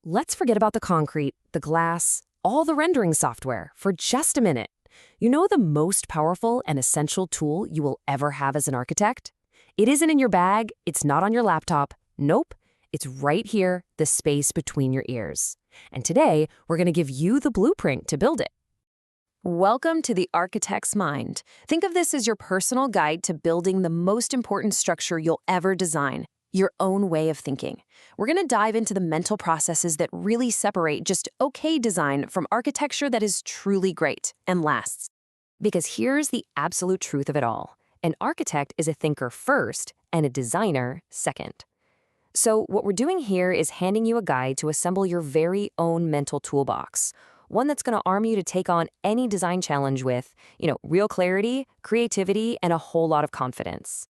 Let's forget about the concrete, the glass, all the rendering software for just a minute. You know the most powerful and essential tool you will ever have as an architect? It isn't in your bag, it's not on your laptop. Nope, it's right here, the space between your ears. And today, we're going to give you the blueprint to build it. Welcome to the Architect's Mind. Think of this as your personal guide to building the most important structure you'll ever design, your own way of thinking. We're going to dive into the mental processes that really separate just okay design from architecture that is truly great and lasts. Because here's the absolute truth of it all. An architect is a thinker first and a designer second. So what we're doing here is handing you a guide to assemble your very own mental toolbox. One that's going to arm you to take on any design challenge with, real clarity, creativity, and a whole lot of confidence.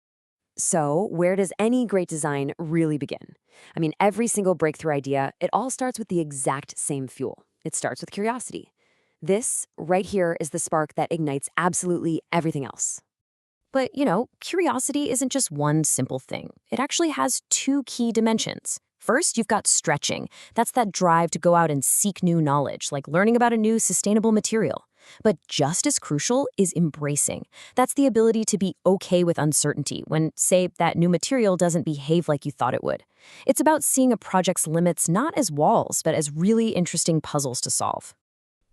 So where does any great design really begin? I mean, every single breakthrough idea, it all starts with the exact same fuel. It starts with curiosity. This right here is the spark that ignites absolutely everything else. But, curiosity isn't just one simple thing. It actually has two key dimensions. First, you've got stretching. That's that drive to go out and seek new knowledge, like learning about a new sustainable material. But just as crucial is embracing. That's the ability to be okay with uncertainty when, say, that new material doesn't behave like you thought it would. It's about seeing a project's limits not as walls, but as really interesting puzzles to solve.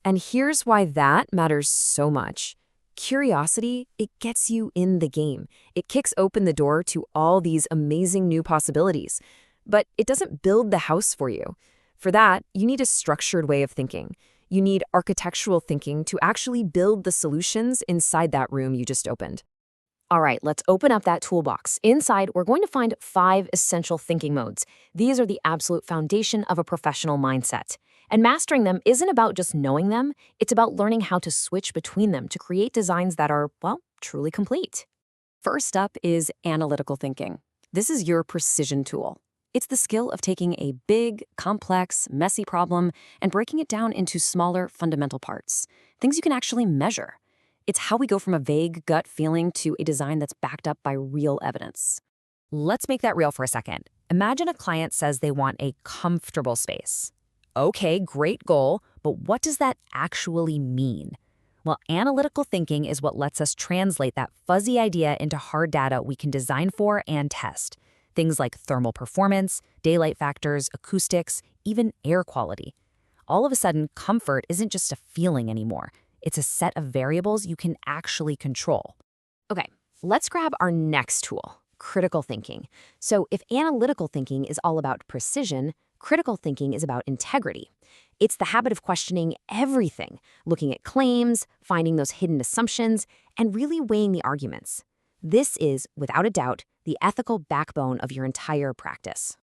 And here's why that matters so much. Curiosity, it gets you in the game. It kicks open the door to all these amazing new possibilities. But it doesn't build the house for you. For that, you need a structured way of thinking. You need architectural thinking to actually build the solutions inside that room you just opened. All right, let's open up that toolbox. Inside, we're going to find 5 essential thinking modes. These are the absolute foundation of a professional mindset. And mastering them isn't about just knowing them, it's about learning how to switch between them to create designs that are, truly complete. First up is analytical thinking. This is your precision tool. It's the skill of taking a big, complex, messy problem and breaking it down into smaller, fundamental parts, things you can actually measure. It's how we go from a vague gut feeling to a design that's backed up by real evidence. Let's make that real for a second. Imagine a client says they want a comfortable space. Okay, great goal, but what does that actually mean? Well, analytical thinking is what lets us translate that fuzzy idea into hard data we can design for and test. Things like thermal performance, daylight factors, acoustics, even air quality. All of a sudden, comfort isn't just a feeling anymore. It's a set of variables you can actually control. Okay, let's grab our next tool, critical thinking. So if analytical thinking is all about precision, critical thinking is about integrity. It's the habit of questioning everything, looking at claims, finding those hidden assumptions, and really weighing the arguments. This is, without a doubt, the ethical backbone of your entire practice.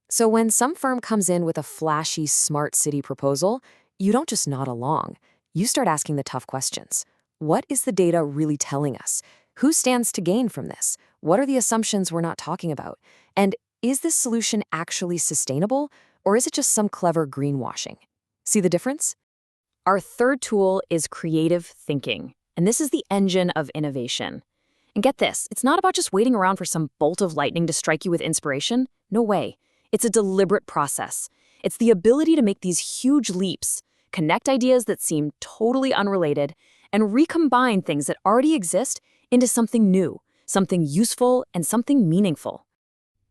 So when some firm comes in with a flashy smart city proposal, you don't just nod along. You start asking the tough questions. What is the data really telling us? Who stands to gain from this? What are the assumptions we're not talking about? And is this solution actually sustainable, or is it just some clever greenwashing? See the difference? Our third tool is creative thinking, and this is the engine of innovation. And get this, it's not about just waiting around for some bolt of lightning to strike you with inspiration. No way. It's a deliberate process. It's the ability to make these huge leaps, connect ideas that seem totally unrelated, and recombine things that already exist into something new, something useful, and something meaningful.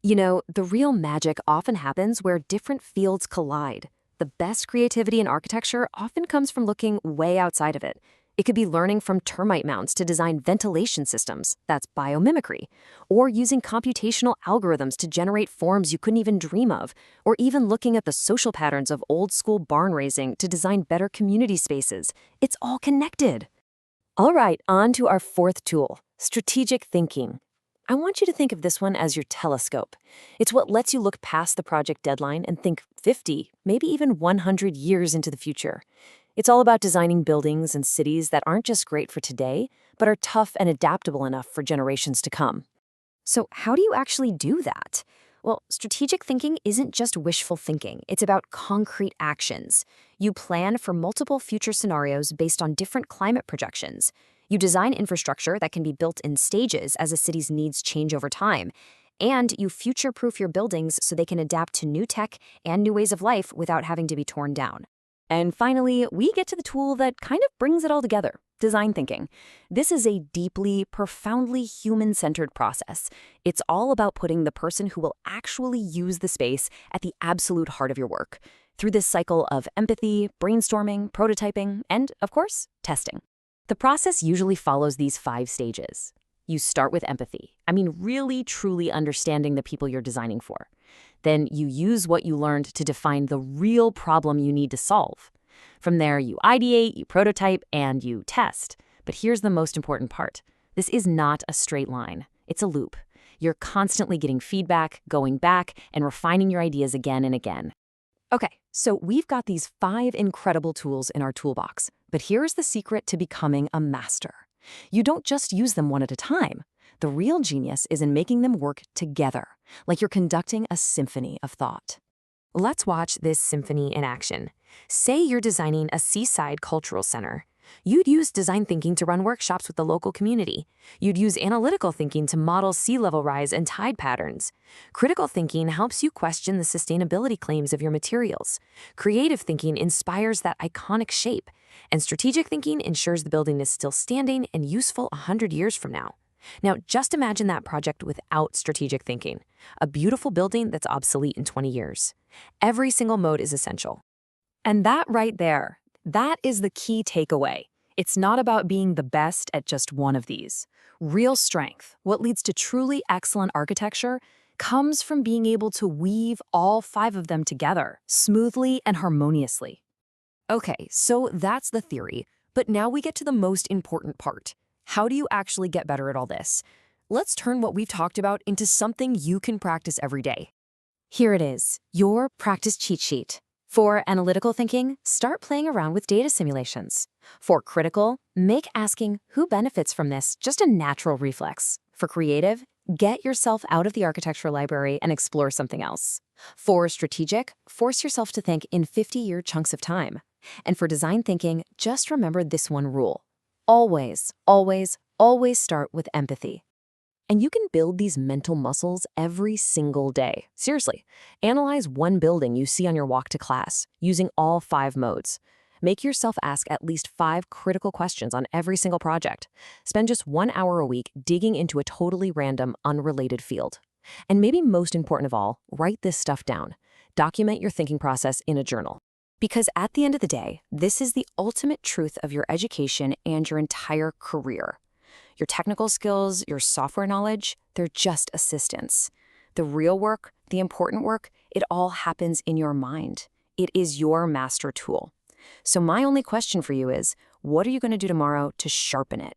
The real magic often happens where different fields collide. The best creativity in architecture often comes from looking way outside of it. It could be learning from termite mounds to design ventilation systems, that's biomimicry, or using computational algorithms to generate forms you couldn't even dream of, or even looking at the social patterns of old-school barn raising to design better community spaces. It's all connected. All right, on to our fourth tool, strategic thinking. I want you to think of this one as your telescope. It's what lets you look past the project deadline and think 50, maybe even 100 years into the future. It's all about designing buildings and cities that aren't just great for today, but are tough and adaptable enough for generations to come. So how do you actually do that? Well, strategic thinking isn't just wishful thinking. It's about concrete actions. You plan for multiple future scenarios based on different climate projections. You design infrastructure that can be built in stages as a city's needs change over time. And you future-proof your buildings so they can adapt to new tech and new ways of life without having to be torn down. And finally, we get to the tool that kind of brings it all together, design thinking. This is a deeply, profoundly human-centered process. It's all about putting the person who will actually use the space at the absolute heart of your work, through this cycle of empathy, brainstorming, prototyping, and, of course, testing. The process usually follows these 5 stages. You start with empathy. Really, truly understanding the people you're designing for. Then you use what you learned to define the real problem you need to solve. From there, you ideate, you prototype, and you test. But here's the most important part. This is not a straight line. It's a loop. You're constantly getting feedback, going back, and refining your ideas again and again. Okay, so we've got these 5 incredible tools in our toolbox. But here's the secret to becoming a master. You don't just use them one at a time. The real genius is in making them work together, like you're conducting a symphony of thought. Let's watch this symphony in action. Say you're designing a seaside cultural center. You'd use design thinking to run workshops with the local community. You'd use analytical thinking to model sea level rise and tide patterns. Critical thinking helps you question the sustainability claims of your materials. Creative thinking inspires that iconic shape. And strategic thinking ensures the building is still standing and useful 100 years from now. Now, just imagine that project without strategic thinking. A beautiful building that's obsolete in 20 years. Every single mode is essential. And that right there, that is the key takeaway. It's not about being the best at just one of these. Real strength, what leads to truly excellent architecture, comes from being able to weave all 5 of them together, smoothly and harmoniously. Okay, so that's the theory, but now we get to the most important part. How do you actually get better at all this? Let's turn what we've talked about into something you can practice every day. Here it is, your practice cheat sheet. For analytical thinking, start playing around with data simulations. For critical, make asking who benefits from this just a natural reflex. For creative, get yourself out of the architecture library and explore something else. For strategic, force yourself to think in 50-year chunks of time. And for design thinking, just remember this one rule. Always, always, always start with empathy. And you can build these mental muscles every single day. Seriously, analyze one building you see on your walk to class, using all 5 modes. Make yourself ask at least 5 critical questions on every single project. Spend just 1 hour a week digging into a totally random, unrelated field. And maybe most important of all, write this stuff down. Document your thinking process in a journal. Because at the end of the day, this is the ultimate truth of your education and your entire career. Your technical skills, your software knowledge, they're just assistants. The real work, the important work, it all happens in your mind. It is your master tool. So my only question for you is, what are you going to do tomorrow to sharpen it?